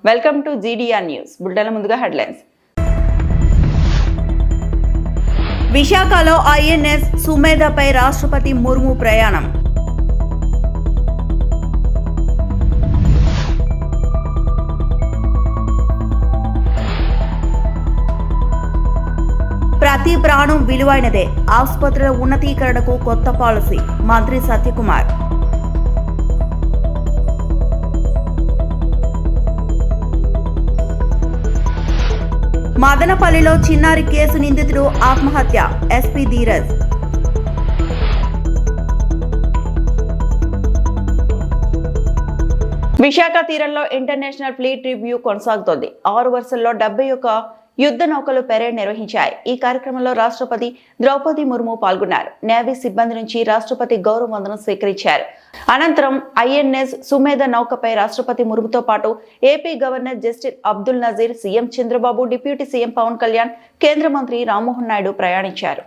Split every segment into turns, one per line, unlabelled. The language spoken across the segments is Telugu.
Welcome to GDR news. బులెటిన్ల ముందుగా హెడ్లైన్స్. విశాఖలో ఐఎన్ఎస్ సుమేధపై రాష్ట్రపతి ముర్ము ప్రయాణం. ప్రతి ప్రాణం విలువైనదే, ఆసుపత్రుల ఉన్నతీకరణకు కొత్త పాలసీ మంత్రి సత్యకుమార్. మదనపల్లిలో చిన్నారి కేసు నిందితుడు ఆత్మహత్య, ఎస్పీ ధీరజ్. విశాఖ తీరంలో ఇంటర్నేషనల్ ఫ్లీట్ రివ్యూ కొనసాగుతోంది. 6 వరుసల్లో 71 యుద్ధ నౌకలు పెరేడ్ నిర్వహించాయి. ఈ కార్యక్రమంలో రాష్ట్రపతి ద్రౌపది ముర్ము పాల్గొన్నారు. నేవీ సిబ్బంది నుంచి రాష్ట్రపతి గౌరవ వందనం స్వీకరించారు. అనంతరం ఐఎన్ఎస్ సుమేధ నౌకపై రాష్ట్రపతి ముర్ముతో పాటు AP governor justice Abdul Nazeer, CM Chandrababu, deputy CM Pawan Kalyan, కేంద్ర మంత్రి రామ్మోహన్ నాయుడు ప్రయాణించారు.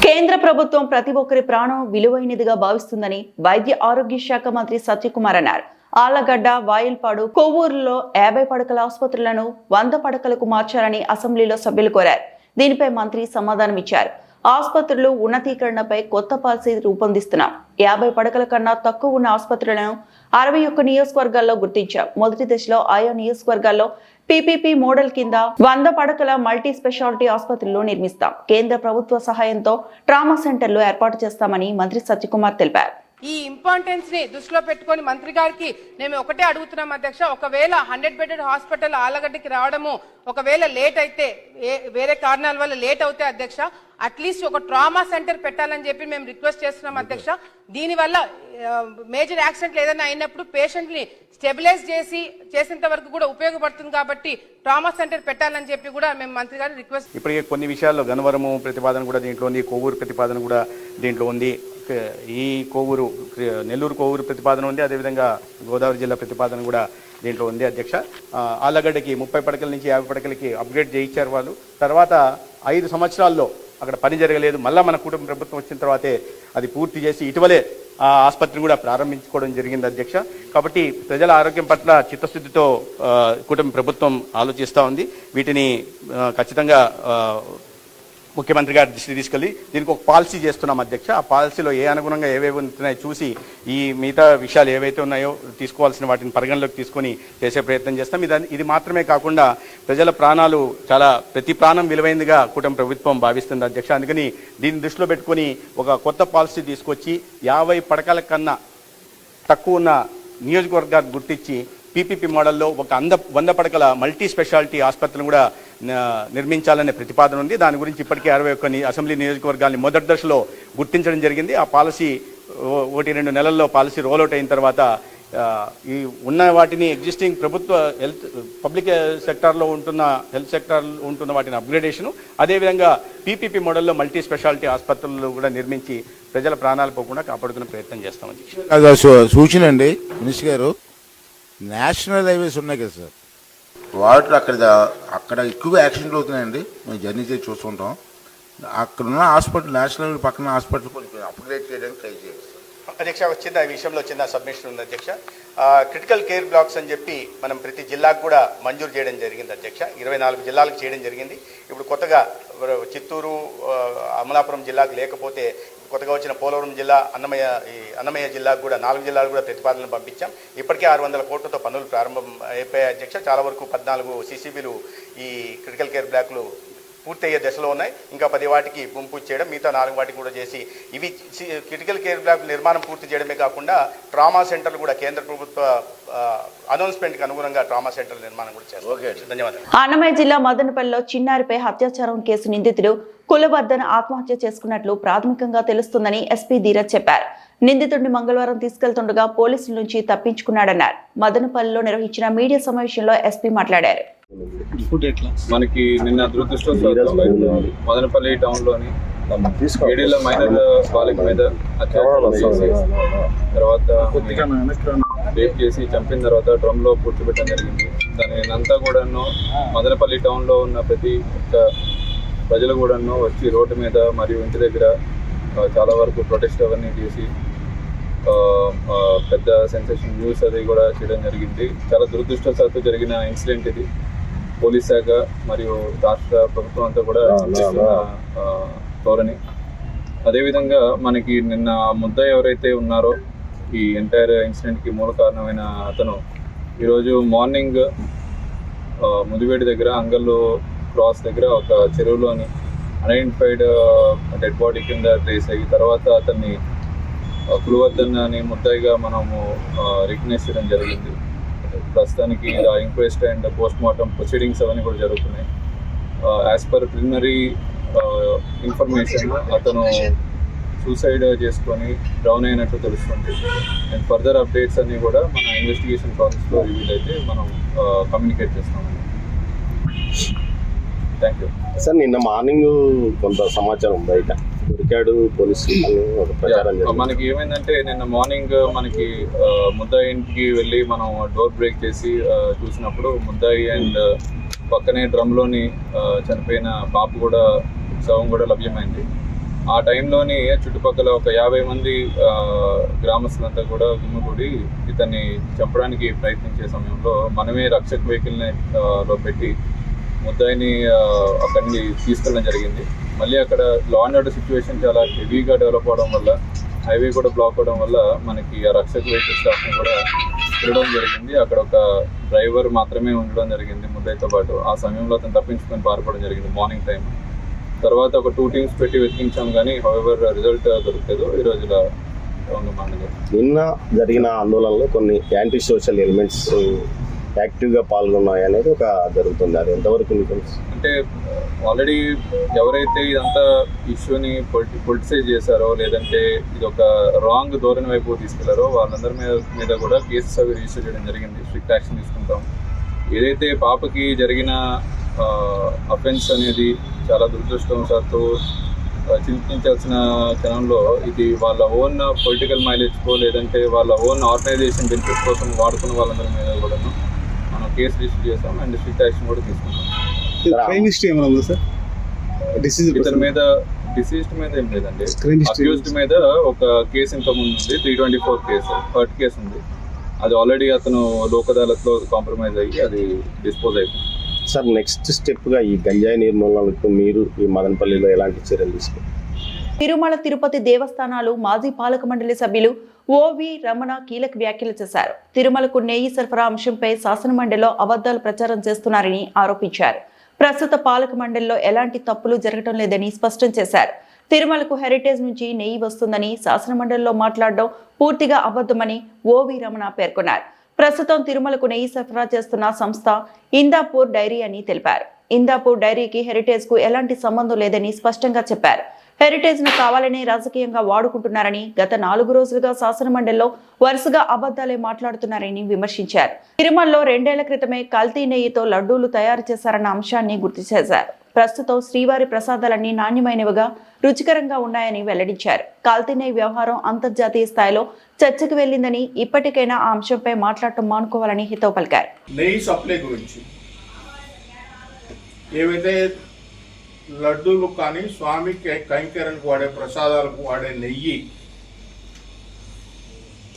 కేంద్ర ప్రభుత్వం ప్రతి ఒక్కరి ప్రాణం విలువైనదిగా భావిస్తుందని వైద్య ఆరోగ్య శాఖ మంత్రి సత్యకుమార్ అన్నారు. ఆళ్లగడ్డ, వాయిల్పాడు, కొవ్వూరులో 50 పడకల ఆసుపత్రులను 100 పడకలకు మార్చాలని అసెంబ్లీలో సభ్యులు కోరారు. దీనిపై మంత్రి సమాధానమిచ్చారు. ఆసుపత్రులు ఉన్నతీకరణపై కొత్త పాలసీ రూపొందిస్తున్నాం. 50 పడకల కన్నా తక్కువ ఉన్న ఆసుపత్రులను 61 నియోజకవర్గాల్లో గుర్తించాం. మొదటి దశలో ఆయా నియోజకవర్గాల్లో పీపీపీ మోడల్ కింద 100 పడకల మల్టీ స్పెషాలిటీ ఆసుపత్రులు నిర్మిస్తాం. కేంద్ర ప్రభుత్వ సహాయంతో ట్రామా సెంటర్లు ఏర్పాటు చేస్తామని మంత్రి సత్యకుమార్ తెలిపారు.
ఈ ఇంపార్టెన్స్ ని దృష్టిలో పెట్టుకొని మంత్రి గారికి మేము ఒకటే అడుగుతున్నాం అధ్యక్ష, ఒకవేళ 100 బెడెడ్ హాస్పిటల్ ఆలగడ్డకి రావడము ఒకవేళ లేట్ అయితే, వేరే కారణాల వల్ల లేట్ అవుతే అధ్యక్ష, అట్లీస్ట్ ఒక ట్రామా సెంటర్ పెట్టాలని చెప్పి మేము రిక్వెస్ట్ చేస్తున్నాం అధ్యక్ష. దీనివల్ల మేజర్ యాక్సిడెంట్లు ఏదైనా అయినప్పుడు పేషెంట్ ని స్టెబిలైజ్ చేసేంత వరకు కూడా ఉపయోగపడుతుంది కాబట్టి ట్రామా సెంటర్ పెట్టాలని చెప్పి కూడా మేము మంత్రి గారిని రిక్వెస్ట్.
ఇప్పటికే కొన్ని విషయాల్లో గన్నవరము ప్రతిపాదన కూడా దీంట్లో ఉంది, కొవ్వూరు ప్రతిపాదన కూడా దీంట్లో ఉంది. ఈ నెల్లూరు కోవూరు ప్రతిపాదన ఉంది, అదేవిధంగా గోదావరి జిల్లా ప్రతిపాదన కూడా దీంట్లో ఉంది అధ్యక్ష. ఆళ్ళగడ్డకి 30 పడకల నుంచి 50 పడకలకి అప్గ్రేడ్ చేయించారు వాళ్ళు. తర్వాత 5 సంవత్సరాల్లో అక్కడ పని జరగలేదు. మళ్ళీ మన కుటుంబ ప్రభుత్వం వచ్చిన తర్వాతే అది పూర్తి చేసి ఇటీవలే ఆ ఆసుపత్రిని కూడా ప్రారంభించుకోవడం జరిగింది అధ్యక్ష. కాబట్టి ప్రజల ఆరోగ్యం పట్ల చిత్తశుద్ధితో కుటుంబ ప్రభుత్వం ఆలోచిస్తూ ఉంది. వీటిని ఖచ్చితంగా ముఖ్యమంత్రి గారి దృష్టి తీసుకెళ్ళి దీనికి ఒక పాలసీ చేస్తున్నాం అధ్యక్ష. ఆ పాలసీలో ఏ అనుగుణంగా ఏవేవి ఉంటున్నాయో చూసి ఈ మిగతా విషయాలు ఏవైతే ఉన్నాయో తీసుకోవాల్సిన వాటిని పరిగణలోకి తీసుకొని చేసే ప్రయత్నం చేస్తాం. ఇది మాత్రమే కాకుండా ప్రజల ప్రాణాలు ప్రతి ప్రాణం విలువైందిగా కుటుంబ ప్రభుత్వం భావిస్తుంది అధ్యక్ష. అందుకని దీన్ని దృష్టిలో పెట్టుకొని ఒక కొత్త పాలసీ తీసుకొచ్చి 50 పడకల కన్నా తక్కువ ఉన్న నియోజకవర్గాన్ని గుర్తించి పీపీపీ మోడల్లో ఒక 100 పడకల మల్టీ స్పెషాలిటీ ఆసుపత్రిని కూడా నిర్మించాలనే ప్రతిపాదన ఉంది. దాని గురించి ఇప్పటికే 61 అసెంబ్లీ నియోజకవర్గాల్ని మొదటి దశలో గుర్తించడం జరిగింది. ఆ పాలసీ 1-2 నెలల్లో పాలసీ రోల్అవుట్ అయిన తర్వాత ఈ ఉన్న వాటిని ఎగ్జిస్టింగ్ ప్రభుత్వ పబ్లిక్ సెక్టార్లో హెల్త్ సెక్టార్లో ఉంటున్న వాటిని అప్గ్రేడేషను, అదేవిధంగా పీపీపీ మోడల్లో మల్టీ స్పెషాలిటీ ఆసుపత్రులు కూడా నిర్మించి ప్రజల ప్రాణాలు పోకుండా కాపాడుకునే ప్రయత్నం చేస్తామని
సూచన అండి. మినిస్టర్ గారు, నేషనల్ హైవేస్ ఉన్నాయి కదా సార్, వాటిలో అక్కడ ఎక్కువగా యాక్సిడెంట్లు అవుతున్నాయండి. మేము జర్నీ చేసి చూస్తుంటాం. అక్కడున్న హాస్పిటల్, నేషనల్ హైవే పక్కన హాస్పిటల్ కొంచెం అప్గ్రేడ్ చేయడానికి ట్రై చేయాలి
అధ్యక్ష. ఈ విషయంలో చిన్న సబ్మిషన్ ఉంది అధ్యక్ష. క్రిటికల్ కేర్ బ్లాక్స్ అని చెప్పి మనం ప్రతి జిల్లాకు కూడా మంజూరు చేయడం జరిగింది అధ్యక్ష. 24 జిల్లాలకు చేయడం జరిగింది. ఇప్పుడు కొత్తగా చిత్తూరు, అమలాపురం జిల్లాకు లేకపోతే కొత్తగా వచ్చిన పోలవరం జిల్లా, అన్నమయ్య జిల్లాకు కూడా 4 జిల్లాలకు కూడా ప్రతిపాదనలు పంపించాం. ఇప్పటికే 600 కోట్లతో పనులు ప్రారంభం అయిపోయాయి అధ్యక్ష. చాలా వరకు 14 CCBలు ఈ క్రిటికల్ కేర్ బ్లాక్లు పూర్తయ్యే దశలో ఉన్నాయి. ఇంకా 10 వాటికి భూమి పూజ చేయడం, మిగతా 4 వాటికి కూడా చేసి ఇవి క్రిటికల్ కేర్ బ్లాక్ నిర్మాణం పూర్తి చేయడమే కాకుండా ట్రామా సెంటర్లు కూడా కేంద్ర ప్రభుత్వ అనౌన్స్మెంట్కి అనుగుణంగా ట్రామా సెంటర్ నిర్మాణం కూడా చేస్తారు. ధన్యవాదాలు.
అన్నమయ్య జిల్లా మదనపల్లిలో చిన్నారిపై అత్యాచారం కేసు నిందితుడు కులవర్ధన్ ఆత్మహత్య చేసుకున్నట్లు ప్రాథమికంగా తెలుస్తుందని ఎస్పీ ధీరజ్ చెప్పారు. నిందితుడిని మంగళవారం తీసుకెళ్తుండగా పోలీసుల నుంచి తప్పించుకున్నాడన్నారు. మదనపల్లిలో నిర్వహించిన మీడియా సమావేశంలో ఎస్పీ మాట్లాడారు.
మనకి నిన్న దురదృష్టవశాత్తు మదనపల్లి టౌన్ లోని 7 ఏళ్ల మైనర్ బాలిక మీద అత్యాచారం చేసి తర్వాత రేప్ చేసి చంపిన తర్వాత డ్రమ్ లో పూడ్చిపెట్టడం జరిగింది. దాని అంతా కూడాను మదనపల్లి టౌన్ లో ఉన్న ప్రతి ఒక్క ప్రజలు కూడాను వచ్చి రోడ్డు మీద మరియు ఇంటి దగ్గర చాలా వరకు ప్రొటెస్ట్ అవన్నీ చేసి పెద్ద సెన్సేషన్ న్యూస్ అది కూడా చేయడం జరిగింది. చాలా దురదృష్టవశాత్తు జరిగిన ఇన్సిడెంట్ ఇది. పోలీస్ శాఖ మరియు రాష్ట్ర ప్రభుత్వం అంతా కూడా ధోరణి. అదేవిధంగా మనకి నిన్న ముద్ద ఎవరైతే ఉన్నారో ఈ ఎంటైర్ ఇన్సిడెంట్కి మూల కారణమైన అతను ఈరోజు మార్నింగ్ ముదివేడి దగ్గర అంగళ్ళు క్రాస్ దగ్గర ఒక చెరువులోని అన్ఐడెంటిఫైడ్ డెడ్ బాడీ కింద ట్రేస్ అయ్యి తర్వాత అతన్ని కులవర్ధన్ అని ముద్దాయిగా మనము రికగ్నైజ్ చేయడం జరిగింది. ప్రస్తుతానికి inquest and post mortem proceedings అవన్నీ కూడా జరుగుతున్నాయి. యాజ్ పర్ ప్రిలిమినరీ ఇన్ఫర్మేషన్ అతను సూసైడ్ చేసుకొని డౌన్ అయినట్టు తెలుస్తుంది. అండ్ ఫర్దర్ అప్డేట్స్ అన్నీ కూడా మన ఇన్వెస్టిగేషన్ ప్రాసెస్లో రివీల్ అయితే మనం కమ్యూనికేట్ చేస్తామండి. Thank you
sir. నిన్న మార్నింగ్ కొంత సమాచారం బయట దొరికాడు పోలీసులు ప్రచారం.
మనకి ఏమైందంటే నిన్న మార్నింగ్ మనకి ముద్దాయి ఇంటికి వెళ్ళి మనం డోర్ బ్రేక్ చేసి చూసినప్పుడు ముద్దాయి అండ్ పక్కనే డ్రమ్లోని చనిపోయిన పాప కూడా శవం కూడా లభ్యమైంది. ఆ టైంలోని చుట్టుపక్కల ఒక 50 మంది గ్రామస్తులంతా కూడా గుమ్మిగూడి ఇతన్ని చంపడానికి ప్రయత్నించే సమయంలో మనమే రక్షక్ వెహికల్ని లో పెట్టి ముద్దాయిని అక్కడి నుంచి తీసుకెళ్ళడం జరిగింది. మళ్ళీ అక్కడ లా అండ్ ఆర్డర్ సిచ్యువేషన్ చాలా హెవీగా డెవలప్ అవడం వల్ల హైవే కూడా బ్లాక్ అవడం వల్ల మనకి ఆ రక్షక్ వెహికల్ స్టాఫ్ని కూడా తిరగడం జరిగింది. అక్కడ ఒక డ్రైవర్ మాత్రమే ఉండడం జరిగింది ముద్దాయితో పాటు. ఆ సమయంలో అతను తప్పించుకొని పారిపోవడం జరిగింది మార్నింగ్ టైం. తర్వాత ఒక 2 టీమ్స్ పెట్టి వెతికించాం కానీ హౌఎవర్ రిజల్ట్ దొరకలేదు. ఈరోజు ఇలా
నిన్న జరిగిన ఆందోళనలో కొన్ని యాంటీ సోషల్ ఎలిమెంట్స్ యాక్టివ్గా పాల్గొన్నాయి అనేది ఒక జరుగుతుంది. అది ఎంతవరకు
అంటే ఆల్రెడీ ఎవరైతే ఇదంతా ఇష్యూని పొలిటిసైజ్ చేశారో లేదంటే ఇది ఒక రాంగ్ ధోరణి వైపు తీసుకెళ్లారో వాళ్ళందరి మీద కూడా కేసెస్ అవి రిజిస్టర్ చేయడం జరిగింది. స్ట్రిక్ట్ యాక్షన్ తీసుకుంటాం. ఏదైతే పాపకి జరిగిన అఫెన్స్ అనేది చాలా దురదృష్టవశాత్తు చింతించాల్సిన క్షణంలో ఇది వాళ్ళ ఓన్ పొలిటికల్ మైలేజ్కో లేదంటే వాళ్ళ ఓన్ ఆర్గనైజేషన్ బెనిఫిట్ కోసం వాడుకున్న వాళ్ళందరి మీద కూడా మనం కేసు రిజిస్టర్ చేస్తాం అండ్ స్ట్రిక్ట్ యాక్షన్ కూడా తీసుకుంటాం. ఇతని మీద డిసీజ్డ్ మీద ఏం లేదండి, అక్యూజ్డ్ మీద ఒక కేసు ఇంత ముందు ఉంది, 324 కేసు హర్ట్ కేసు ఉంది. అది ఆల్రెడీ అతను లోక్ అదాలత్లో కాంప్రమైజ్ అయ్యి అది డిస్పోజ్ అయిపోయింది.
సార్ నెక్స్ట్ స్టెప్గా ఈ గంజాయి నిర్మూలనకు మీరు ఈ మదనపల్లిలో ఎలాంటి చర్యలు తీసుకుంటారు?
తిరుమల తిరుపతి దేవస్థానాలు మాజీ పాలక మండలి సభ్యులు ఓవి రమణ కీలక వ్యాఖ్యలు చేశారు. తిరుమలకు నెయ్యి సరఫరా అంశంపై శాసనమండలిలో అబద్ధాలు ప్రచారం చేస్తున్నారని ఆరోపించారు. ప్రస్తుత పాలక మండలిలో ఎలాంటి తప్పులు జరగడం లేదని స్పష్టం చేశారు. తిరుమలకు హెరిటేజ్ నుంచి నెయ్యి వస్తుందని శాసనమండలిలో మాట్లాడడం పూర్తిగా అబద్ధమని ఓవి రమణ పేర్కొన్నారు. ప్రస్తుతం తిరుమలకు నెయ్యి సరఫరా చేస్తున్న సంస్థ ఇందాపూర్ డైరీ అని తెలిపారు. ఇందాపూర్ డైరీకి హెరిటేజ్ కు ఎలాంటి సంబంధం లేదని స్పష్టంగా చెప్పారు. హెరిటేజ్ ను కావాలనే రాజకీయంగా వాడుకుంటున్నారని, గత 4 రోజులుగా శాసనమండలిలో వరుసగా అబద్ధాలే మాట్లాడుతున్నారని విమర్శించారు. తిరుమలలో 2 ఏళ్ల క్రితమే కల్తీ నెయ్యితో లడ్డూలు తయారు చేశారన్న అంశాన్ని గుర్తు చేశారు. ప్రస్తుతం శ్రీవారి ప్రసాదాలన్నీ నాణ్యమైనవిగా, రుచికరంగా ఉన్నాయని వెల్లడించారు. కల్తీ నెయ్యి వ్యవహారం అంతర్జాతీయ స్థాయిలో చర్చకు వెళ్లిందని, ఇప్పటికైనా ఆ అంశంపై మాట్లాడటం మానుకోవాలని హితవు పలికారు.
నెయ్యి సప్లై గురించి ఏవైతే లడ్డూలు కానీ స్వామి కైంకర్యానికి వాడే ప్రసాదాలకు వాడే నెయ్యి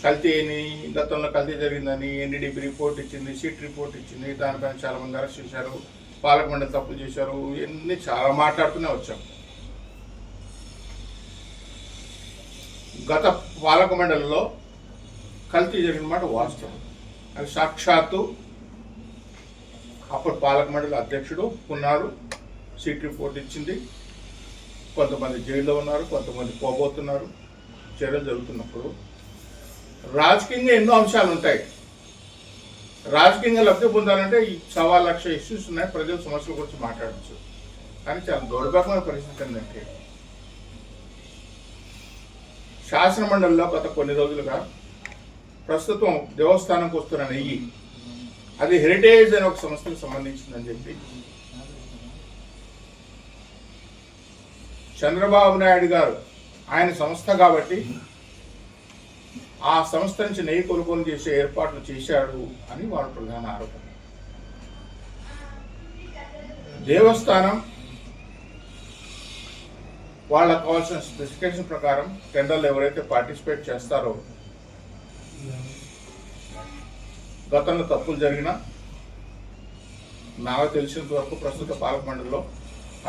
కల్తీ అని, గతంలో కల్తీ జరిగిందని ఎన్డీడీబీ రిపోర్ట్ ఇచ్చింది, సిట్ రిపోర్ట్ ఇచ్చింది. దానిపైన చాలా మంది అరెస్ట్ చేశారు, పాలక మండలి తప్పులు చేశారు, ఇవన్నీ చాలా మాట్లాడుతూనే వచ్చాం. గత పాలక మండలిలో కల్తీ జరిగిన మాట వాస్తవం. అది సాక్షాత్తు అప్పుడు పాలక మండలి అధ్యక్షుడు ఉన్నారు, సిట్ రిపోర్ట్ ఇచ్చింది. కొంతమంది జైల్లో ఉన్నారు, కొంతమంది పోబోతున్నారు. చర్యలు జరుగుతున్నప్పుడు రాజకీయంగా ఎన్నో అంశాలు ఉంటాయి. రాజకీయంగా లబ్ధి పొందాలంటే ఈ 1,00,000 ఇష్యూస్ ఉన్నాయి, ప్రజల సమస్యల గురించి మాట్లాడచ్చు. కానీ చాలా దౌర్భాగ్యమైన పరిస్థితి ఏంటంటే శాసనమండలిలో గత కొన్ని రోజులుగా ప్రస్తుతం దేవస్థానంకి వస్తున్న నెయ్యి అది హెరిటేజ్ అనే ఒక సంస్థకు సంబంధించిందని చెప్పి చంద్రబాబు నాయుడు గారు ఆయన సంస్థ కాబట్టి ఆ సంస్థ నుంచి నెయ్యి కొనుగోలు చేసే ఏర్పాట్లు చేశాడు అని వారి ప్రధాన ఆరోపణ. దేవస్థానం వాళ్ళకు కావాల్సిన స్పెసిఫికేషన్ ప్రకారం టెండర్లు ఎవరైతే పార్టిసిపేట్ చేస్తారో గతంలో తప్పులు జరిగినా నాకు తెలిసినంత వరకు ప్రస్తుత పాలక మండలిలో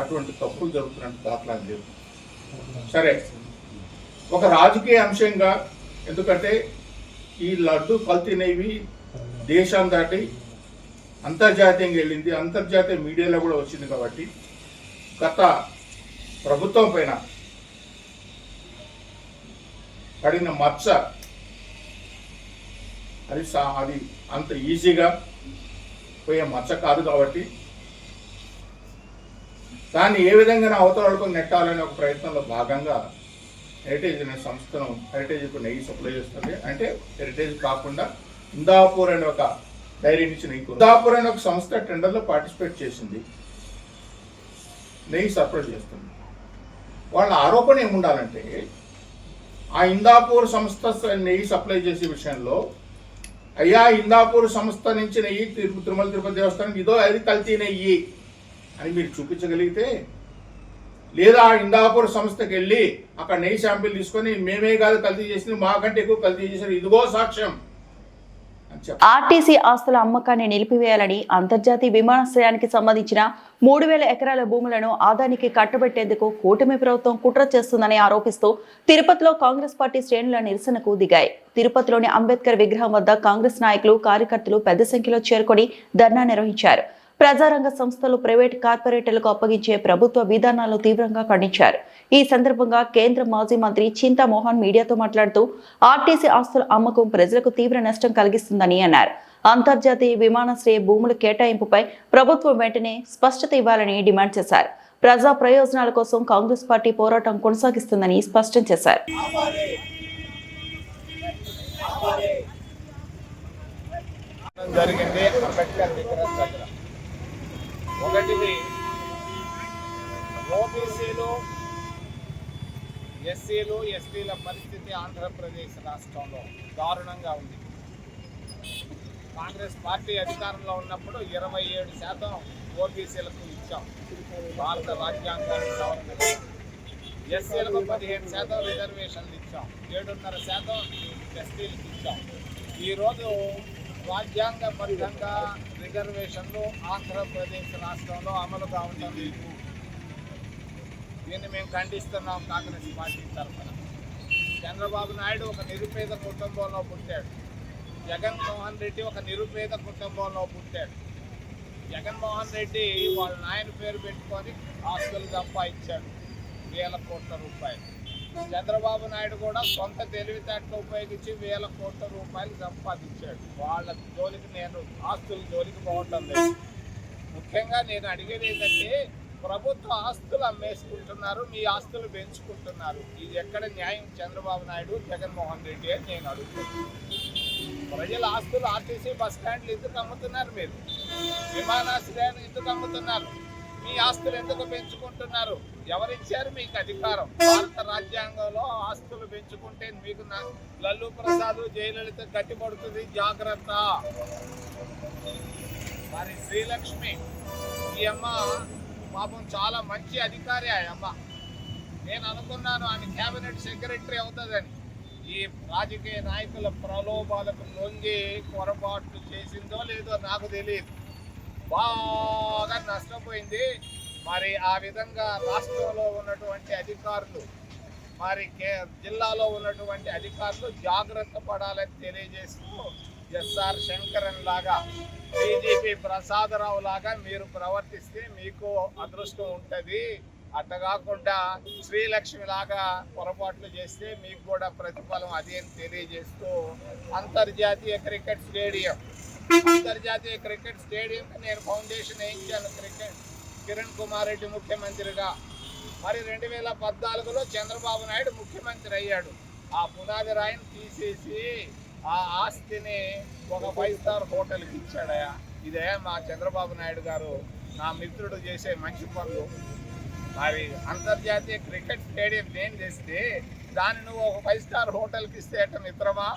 అటువంటి తప్పులు జరుగుతున్నట్టు దాఖలాలు లేవు. సరే, ఒక రాజకీయ అంశంగా, ఎందుకంటే ఈ లడ్డు కల్తీ నెయ్యి దేశం దాటి అంతర్జాతీయంగా వెళ్ళింది, అంతర్జాతీయ మీడియాలో కూడా వచ్చింది. కాబట్టి గత ప్రభుత్వం పైన పడిన మచ్చ అది అంత ఈజీగా పోయే మచ్చ కాదు. కాబట్టి దాన్ని ఏ విధంగా అవతలకు నెట్టాలనే ఒక ప్రయత్నంలో భాగంగా హెరిటేజ్ అనే సంస్థను హెరిటేజ్కు నెయ్యి సప్లై చేస్తుంది. అంటే హెరిటేజ్ కాకుండా ఇందాపూర్ అనే ఒక డైరీ నుంచి నెయ్యి, ఇందాపూర్ అనే ఒక సంస్థ టెండర్లో పార్టిసిపేట్ చేసింది, నెయ్యి సప్లై చేస్తుంది. వాళ్ళ ఆరోపణ ఏముండాలంటే ఆ ఇందాపూర్ సంస్థ నెయ్యి సప్లై చేసే విషయంలో, అయ్యా ఇందాపూర్ సంస్థ నుంచి నెయ్యి తిరుమల తిరుపతి దేవస్థానం ఇదో అది కల్తీ నెయ్యి అని మీరు చూపించగలిగితే, లేదా ఇందాపూర్ సంస్థకి వెళ్ళి అక్కడ నెయ్యి శాంపిల్ తీసుకొని మేమే కాదు కల్తీ చేసింది, మాకంటే ఎక్కువ కల్తీ చేశారు, ఇదిగో సాక్ష్యం.
ఆర్టీసీ ఆస్తుల అమ్మకాన్ని నిలిపివేయాలని, అంతర్జాతీయ విమానాశ్రయానికి సంబంధించిన 3,000 ఎకరాల భూములను ఆదానికి కట్టబెట్టేందుకు కూటమి ప్రభుత్వం కుట్ర చేస్తుందని ఆరోపిస్తూ తిరుపతిలో కాంగ్రెస్ పార్టీ శ్రేణుల నిరసనకు దిగాయి. తిరుపతిలోని అంబేద్కర్ విగ్రహం వద్ద కాంగ్రెస్ నాయకులు, కార్యకర్తలు పెద్ద సంఖ్యలో చేరుకొని ధర్నా నిర్వహించారు. ప్రజారంగ సంస్థలు ప్రైవేట్ కార్పొరేటర్లకు అప్పగించే ప్రభుత్వ విధానాలను తీవ్రంగా ఖండించారు. ఈ సందర్భంగా కేంద్ర మాజీ మంత్రి చింతామోహన్ మీడియాతో మాట్లాడుతూ ఆర్టీసీ ఆస్తుల అమ్మకం ప్రజలకు తీవ్ర నష్టం కలిగిస్తుందని అన్నారు. అంతర్జాతీయ విమానాశ్రయ భూముల కేటాయింపుపై ప్రభుత్వం వెంటనే స్పష్టత ఇవ్వాలని డిమాండ్ చేశారు. ప్రజా ప్రయోజనాల కోసం కాంగ్రెస్ పార్టీ పోరాటం కొనసాగిస్తుందని స్పష్టం చేశారు.
జరిగింది అంబేద్కర్ విగ్రహం దగ్గర. ఒకటిది ఓబీసీలు
ఎస్సీలు ఎస్టీల పరిస్థితి ఆంధ్రప్రదేశ్ రాష్ట్రంలో దారుణంగా ఉంది. కాంగ్రెస్ పార్టీ అధికారంలో ఉన్నప్పుడు 27% ఓబీసీలకు ఇచ్చాం భారత రాజ్యాంగాన్ని సవరణ. ఎస్సీలకు 15% రిజర్వేషన్లు ఇచ్చాం, 7.5% ఎస్టీలకు ఇచ్చాం. ఈరోజు రాజ్యాంగబద్ధంగా రిజర్వేషన్లు ఆంధ్రప్రదేశ్ రాష్ట్రంలో అమలుగా ఉండడం లేదు. దీన్ని మేము ఖండిస్తున్నాం కాంగ్రెస్ పార్టీ తరఫున. చంద్రబాబు నాయుడు ఒక నిరుపేద కుటుంబంలో పుట్టాడు. జగన్మోహన్ రెడ్డి ఒక నిరుపేద కుటుంబంలో పుట్టాడు. జగన్మోహన్ రెడ్డి వాళ్ళ నాయన పేరు పెట్టుకొని ఆస్తులు సంపాదించాడు వేల కోట్ల రూపాయలు. చంద్రబాబు నాయుడు కూడా సొంత తెలివితేటలు ఉపయోగించి వేల కోట్ల రూపాయలు సంపాదించాడు. వాళ్ళ జోలికి నేను ఆస్తుల జోలికి పోవటం లేదు. ముఖ్యంగా నేను అడిగేది ఏంటంటే, ప్రభుత్వ ఆస్తులు అమ్మేసుకుంటున్నారు, మీ ఆస్తులు పెంచుకుంటున్నారు. ఇది ఎక్కడ న్యాయం చంద్రబాబు నాయుడు జగన్మోహన్ రెడ్డి అని నేను అడుగుతున్నాను. ప్రజల ఆస్తులు ఆర్టీసీ బస్ స్టాండ్లు ఎందుకు అమ్ముతున్నారు? మీరు విమానాశ్రయాలు ఎందుకు అమ్ముతున్నారు? మీ ఆస్తులు ఎందుకు పెంచుకుంటున్నారు? ఎవరిచ్చారు మీకు అధికారం? భారత రాజ్యాంగంలో ఆస్తులు పెంచుకుంటే మీకు లల్లు ప్రసాద్ జయలలిత గట్టిపడుతుంది, జాగ్రత్త. మరి శ్రీలక్ష్మి ఈ అమ్మ పాపం చాలా మంచి అధికారి. ఆ అమ్మ నేను అనుకున్నాను ఆమె క్యాబినెట్ సెక్రటరీ అవుతుందని. ఈ రాజకీయ నాయకుల ప్రలోభాలకు లొంగి పొరపాట్లు చేసిందో లేదో నాకు తెలియదు. బాగా నష్టపోయింది. మరి ఆ విధంగా రాష్ట్రంలో ఉన్నటువంటి అధికారులు, మరి జిల్లాలో ఉన్నటువంటి అధికారులు జాగ్రత్త పడాలని తెలియజేస్తూ ఎస్ఆర్ శంకరన్ లాగా, బీజేపీ ప్రసాదరావు లాగా మీరు ప్రవర్తిస్తే మీకు అదృష్టం ఉంటుంది. అట్ట కాకుండా శ్రీలక్ష్మి లాగా పొరపాట్లు చేస్తే మీకు కూడా ప్రతిఫలం అదే అని తెలియజేస్తూ అంతర్జాతీయ క్రికెట్ స్టేడియంకి నేను ఫౌండేషన్ వేయించాను కిరణ్ కుమార్ రెడ్డి ముఖ్యమంత్రిగా. మరి 2014లో చంద్రబాబు నాయుడు ముఖ్యమంత్రి అయ్యాడు. ఆ పునాది రాయిని తీసేసి ఆ ఆస్తిని ఒక 5 స్టార్ హోటల్కి ఇచ్చాడయా. ఇదే మా చంద్రబాబు నాయుడు గారు నా మిత్రుడు చేసే మంచి పనులు. మరి అంతర్జాతీయ క్రికెట్ స్టేడియం నేను చేస్తే దాన్ని నువ్వు ఒక 5 స్టార్ హోటల్కి ఇస్తే అట్ట మిత్రమా?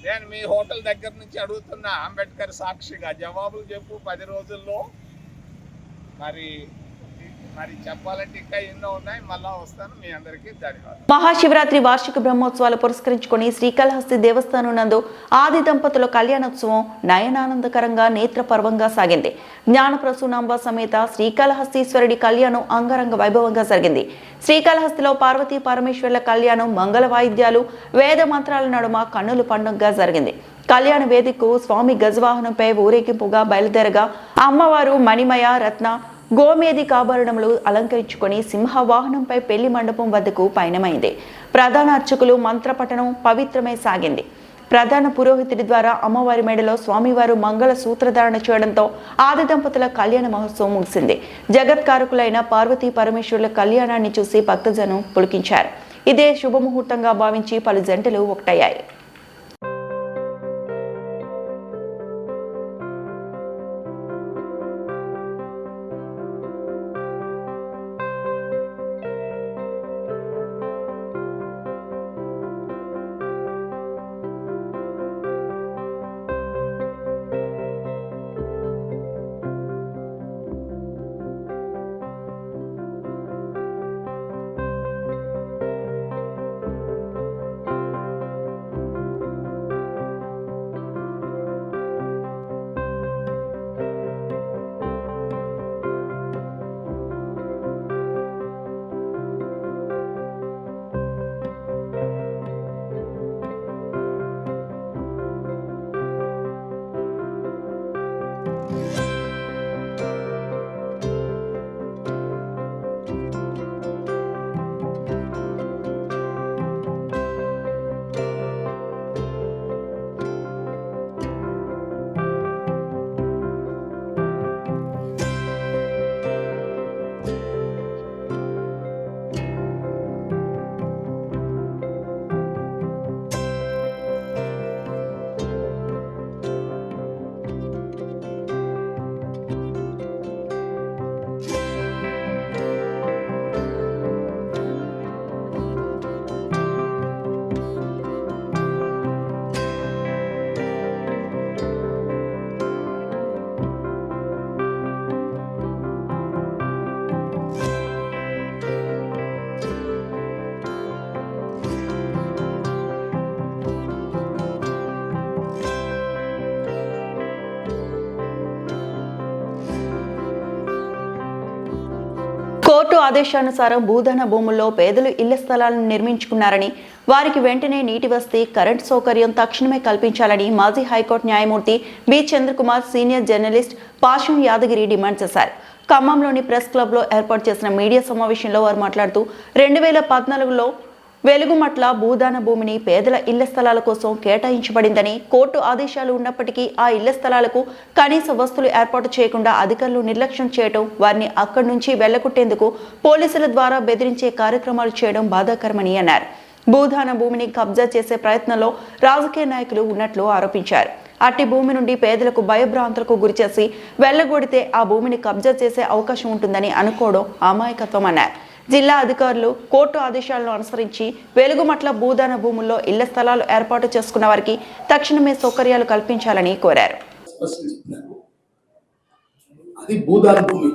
నేను మీ హోటల్ దగ్గర నుంచి అడుగుతున్నా, అంబేద్కర్ సాక్షిగా జవాబులు చెప్పు 10 రోజుల్లో. మరి చెప్పాలంటే ఇంకా ఎన్నో ఉన్నాయి, మళ్ళా వస్తాను. మీ అందరికీ ధన్యవాదాలు.
మహాశివరాత్రి వార్షిక బ్రహ్మోత్సవాలు పురస్కరించుకుని శ్రీకాళహస్తి దేవస్థానం నందు ఆది దంపతుల కళ్యాణోత్సవం నయనానందకరంగా నేత్రపర్వంగా సాగింది. జ్ఞానప్రసూనాంబ సమేత శ్రీకాళహస్తీశ్వరుడి కళ్యాణం అంగరంగ వైభవంగా జరిగింది. శ్రీకాళహస్తిలో పార్వతీ పరమేశ్వర్ల కళ్యాణం మంగళ వాయిద్యాలు, వేద మంత్రాల నడుమ కన్నుల పండుగగా జరిగింది. కళ్యాణ వేదికకు స్వామి గజవాహనంపై ఊరేగింపుగా బయలుదేరగా అమ్మవారు మణిమయ రత్న గోమేది ఆభరణములు అలంకరించుకొని సింహవాహనంపై పెళ్లి మండపం వద్దకు పయనమైంది. ప్రధాన అర్చకులు మంత్రపఠనం పవిత్రమై సాగింది. ప్రధాన పురోహితుడి ద్వారా అమ్మవారి మెడలో స్వామివారు మంగళ సూత్రధారణ చేయడంతో ఆది దంపతుల కళ్యాణ మహోత్సవం ముగిసింది. జగత్కారకులైన పార్వతీ పరమేశ్వరుల కళ్యాణాన్ని చూసి భక్తజనం పులికించారు. ఇదే శుభముహూర్తంగా భావించి పలు జంటలు ఒకటయ్యాయి. ఆదేశానుసారం భూదాన భూముల్లో పేదలు ఇళ్ల స్థలాలను నిర్మించుకున్నారని, వారికి వెంటనే నీటి వసతి, కరెంట్ సౌకర్యం తక్షణమే కల్పించాలని మాజీ హైకోర్టు న్యాయమూర్తి B Chandrakumar, senior journalist Pasham Yadagiri demand చేశారు. ఖమ్మంలోని ప్రెస్ క్లబ్లో ఏర్పాటు చేసిన మీడియా సమావేశంలో వారు మాట్లాడుతూ 2014లో వెలుగుమట్ల భూదాన భూమిని పేదల ఇళ్ల స్థలాల కోసం కేటాయించబడిందని, కోర్టు ఆదేశాలు ఉన్నప్పటికీ ఆ ఇళ్ల స్థలాలకు కనీస వస్తువులు ఏర్పాటు చేయకుండా అధికారులు నిర్లక్ష్యం చేయడం, వారిని అక్కడి నుంచి వెళ్లగొట్టేందుకు పోలీసుల ద్వారా బెదిరించే కార్యక్రమాలు చేయడం బాధాకరమని అన్నారు. భూదాన భూమిని కబ్జా చేసే ప్రయత్నంలో రాజకీయ నాయకులు ఉన్నట్లు ఆరోపించారు. అట్టి భూమి నుండి పేదలకు భయభ్రాంతులకు గురిచేసి వెళ్లగొడితే ఆ భూమిని కబ్జా చేసే అవకాశం ఉంటుందని అనుకోవడం అమాయకత్వం అన్నారు. జిల్లా అధికారులు కోర్టు ఆదేశాలను అనుసరించి వెలుగుమట్ల భూదాన భూముల్లో ఇళ్ల స్థలాలు ఏర్పాటు చేసుకున్న వారికి తక్షణమే సౌకర్యాలు కల్పించాలని కోరారు.
అది భూదాన భూమి.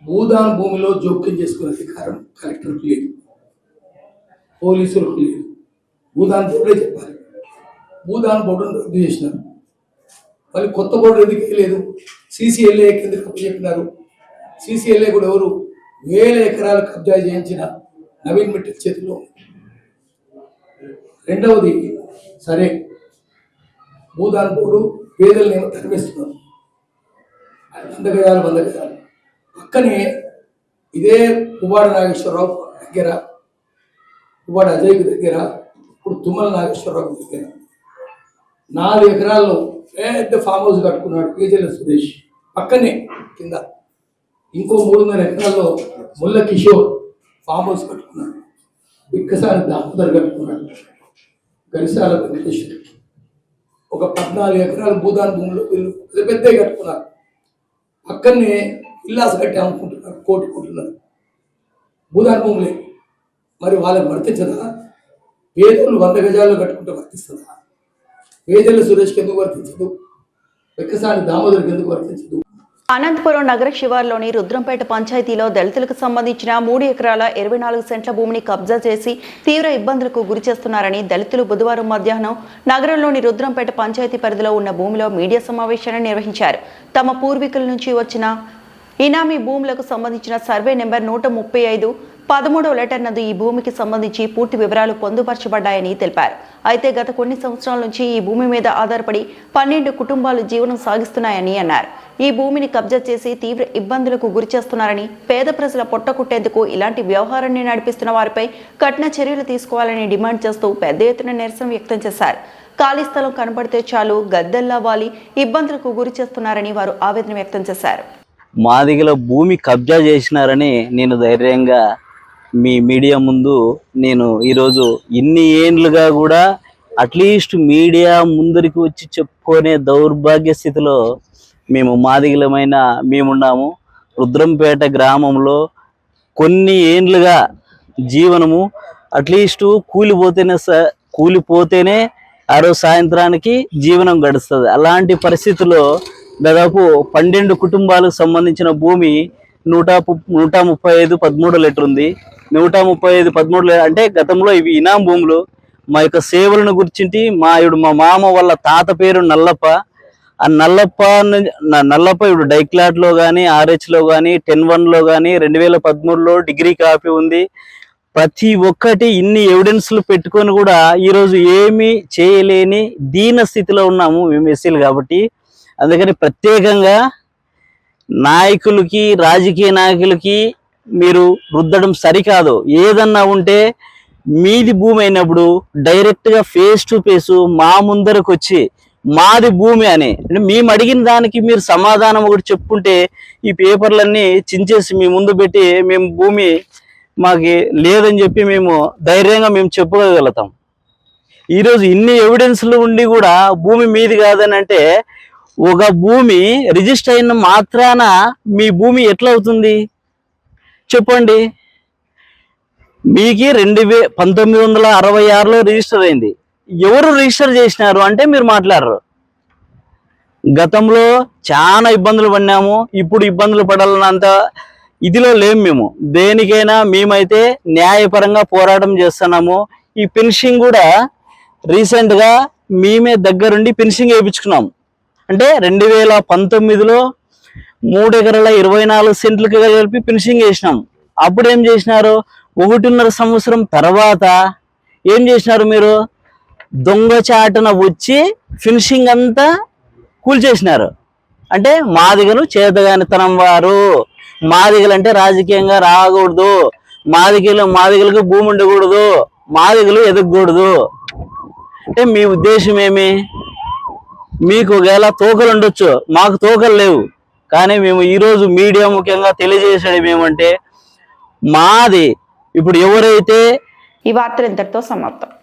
భూదాన భూమిలో జోక్యం చేసుకునే అధికారం కలెక్టర్కి లేదు, పోలీసులకు లేదు. భూదాన బోర్డే చెప్పాలి. భూదాన బోర్డును రద్దు చేసినారు. మళ్ళీ కొత్త బోర్డు ఎందుకు లేదు? CCLA కిందకు చెప్పినారు. CCLA కూడా ఎవరు? 1000 ఎకరాలు కబ్జా చేయించిన నవీన్ మిట్టల్ చేతిలో. రెండవది, సరే భూదాన బోర్డు పేదలను ఏమో తరివేస్తున్నారు. 100 గజాలు పక్కనే ఇదే పువ్వాడ నాగేశ్వరరావు దగ్గర, పువ్వాడ అజయ్కి దగ్గర, ఇప్పుడు తుమ్మల నాగేశ్వరరావు దగ్గర 4 ఎకరాల్లో పెద్ద ఫామ్ హౌస్ కట్టుకున్నాడు కేజీల సురేష్. పక్కనే కింద ఇంకో 3.5 ఎకరాల్లో ముల్ల కిషోర్ ఫామ్ హౌస్ కట్టుకున్నాడు. బిక్కసారి దామోదర్ కట్టుకున్నాడు. గరిసాల వెంకటేశ్వర ఒక 14 ఎకరాల భూదాన భూములు వీళ్ళు పెద్ద కట్టుకున్నారు. పక్కనే ఇల్లాస్ కట్టి అమ్ముకుంటున్నారు, కోటుకుంటున్నారు. భూదాన భూములే మరి వాళ్ళకి వర్తించదా? పేదలు 100 గజాల్లో కట్టుకుంటే వర్తిస్తుందా? పేదల సురేష్కి ఎందుకు వర్తించదు? బిక్కసారి దామోదర్కి ఎందుకు వర్తించదు?
అనంతపురం నగర శివార్లోని రుద్రంపేట పంచాయతీలో దళితులకు సంబంధించిన 3 ఎకరాల 24 సెంట్ల భూమిని కబ్జా చేసి తీవ్ర ఇబ్బందులకు గురి చేస్తున్నారని దళితులు బుధవారం మధ్యాహ్నం నగరంలోని రుద్రంపేట పంచాయతీ పరిధిలో ఉన్న భూమిలో మీడియా సమావేశాన్ని నిర్వహించారు. తమ పూర్వీకుల నుంచి వచ్చిన ఇనామీ భూములకు సంబంధించిన సర్వే నెంబర్ 135 13వ లెటర్ నందు ఈ భూమికి సంబంధించి పూర్తి వివరాలు పొందుపరచబడ్డాయని తెలిపారు. అయితే గత కొన్ని సంవత్సరాల నుంచి ఈ భూమి మీద ఆధారపడి 12 కుటుంబాలు జీవనం సాగిస్తున్నాయని అన్నారు. ఈ భూమిని కబ్జా చేసి తీవ్ర ఇబ్బందులకు గురి చేస్తున్నారని, పేద ప్రజల పొట్టకుట్టేందుకు ఇలాంటి వ్యవహారాన్ని నడిపిస్తున్న వారిపై కఠిన చర్యలు తీసుకోవాలని డిమాండ్ చేస్తూ పెద్ద ఎత్తున నిరసన వ్యక్తం చేశారు. ఖాళీ స్థలం కనబడితే చాలు గద్దెల్లా వాలి ఇబ్బందులకు గురి చేస్తున్నారని వారు ఆవేదన వ్యక్తం చేశారు.
మాదిగల భూమి కబ్జా చేసినారని నేను ధైర్యంగా మీ మీడియా ముందు నేను ఈరోజు ఇన్ని ఏండ్లుగా కూడా అట్లీస్ట్ మీడియా ముందరికి వచ్చి చెప్పుకునే దౌర్భాగ్య స్థితిలో మేము మాదిగలమైన మేమున్నాము. రుద్రంపేట గ్రామంలో కొన్ని ఏండ్లుగా జీవనము అట్లీస్ట్ కూలిపోతేనే ఆ రోజు సాయంత్రానికి జీవనం గడుస్తుంది. అలాంటి పరిస్థితుల్లో దాదాపు 12 కుటుంబాలకు సంబంధించిన భూమి 135 13 లెటర్ ఉంది. 135 13 అంటే గతంలో ఇవి ఇనాం భూములు. మా యొక్క సేవలను గుర్చింటి మా మామ వాళ్ళ తాత పేరు నల్లప్ప. ఆ నల్లప్ప ఇప్పుడు డైక్లాట్లో కానీ, RH లో కానీ, 10-1లో కానీ, 2013లో డిగ్రీ కాపీ ఉంది. ప్రతి ఒక్కటి ఇన్ని ఎవిడెన్స్లు పెట్టుకొని కూడా ఈరోజు ఏమీ చేయలేని దీన స్థితిలో ఉన్నాము మేము ఎస్సీలు కాబట్టి. అందుకని ప్రత్యేకంగా నాయకులకి, రాజకీయ నాయకులకి మీరు రుద్దడం సరికాదు. ఏదన్నా ఉంటే మీది భూమి అయినప్పుడు డైరెక్ట్గా ఫేస్ టు ఫేస్ మా ముందరకు వచ్చి మాది భూమి అని అంటే మేము అడిగిన దానికి మీరు సమాధానం ఒకటి చెప్పుకుంటే ఈ పేపర్లన్నీ చించేసి మీ ముందు పెట్టి మేము భూమి మాకు లేదని చెప్పి మేము ధైర్యంగా మేము చెప్పుకోగలుగుతాం. ఈరోజు ఇన్ని ఎవిడెన్స్లు ఉండి కూడా భూమి మీది కాదని అంటే ఒక భూమి రిజిస్టర్ అయిన మాత్రాన మీ భూమి ఎట్లా అవుతుంది చెప్పండి. మీకు 1966లో రిజిస్టర్ అయింది. ఎవరు రిజిస్టర్ చేసినారు అంటే మీరు మాట్లాడరు. గతంలో చాలా ఇబ్బందులు పడినాము, ఇప్పుడు ఇబ్బందులు పడాలన్నంత ఇదిలో లేము మేము. దేనికైనా మేమైతే న్యాయపరంగా పోరాటం చేస్తున్నాము. ఈ పెన్షన్ కూడా రీసెంట్గా మేమే దగ్గరుండి పెన్షన్ వేయించుకున్నాము. అంటే 2019లో 3 ఎకరాల 24 సెంట్లకు కలిపి ఫినిషింగ్ చేసినాం. అప్పుడు ఏం చేసినారు? 1.5 సంవత్సరం తర్వాత ఏం చేసినారు మీరు? దొంగచాటున వచ్చి ఫినిషింగ్ అంతా కూల్చేసినారు. అంటే మాదిగలు చేతగానితనం వారు, మాదిగలు అంటే రాజకీయంగా రాకూడదు, మాదిగలకు భూమి ఉండకూడదు, మాదిగలు ఎదగకూడదు. అంటే మీ ఉద్దేశం ఏమి? మీకు ఒకవేళ తోకలు ఉండొచ్చు, మాకు తోకలు లేవు. కానీ మేము ఈరోజు మీడియా ముఖ్యంగా తెలియజేసేది ఏమంటే, మాది ఇప్పుడు ఎవరైతే
ఈ వార్తలు ఇంతటితో సమాప్తం.